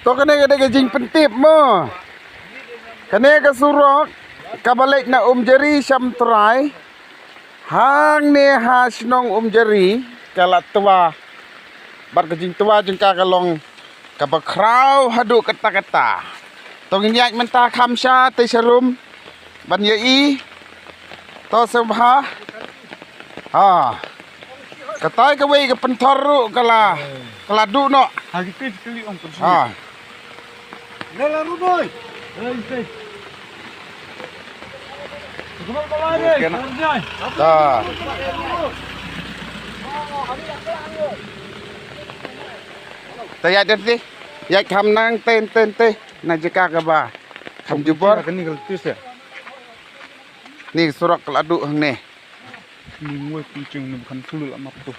to kene ada gajing pentip mo. Kene ke surok kabalik na jeri syam trai. Hang ne hasnong jeri kalat tua. Bar gajing tua jengka kalong kabakrau hadu kata-kata. Tong nyak mentah khamsha te sharum ban yai to subha. Ha. Katai ka wei ka pentor kala du no. Ha kita sekali om tu. Ha. Nela ruboy. Ei. Kemal balai deh. Kerjai. Ta. Tayat deh. Ya kham nang ten te. Na jeka ka ba. Kham jubor. Ni kalau tis ya. Ni surak keladu hang ni. Ni ngoi kucing ni bukan sulul amat tu.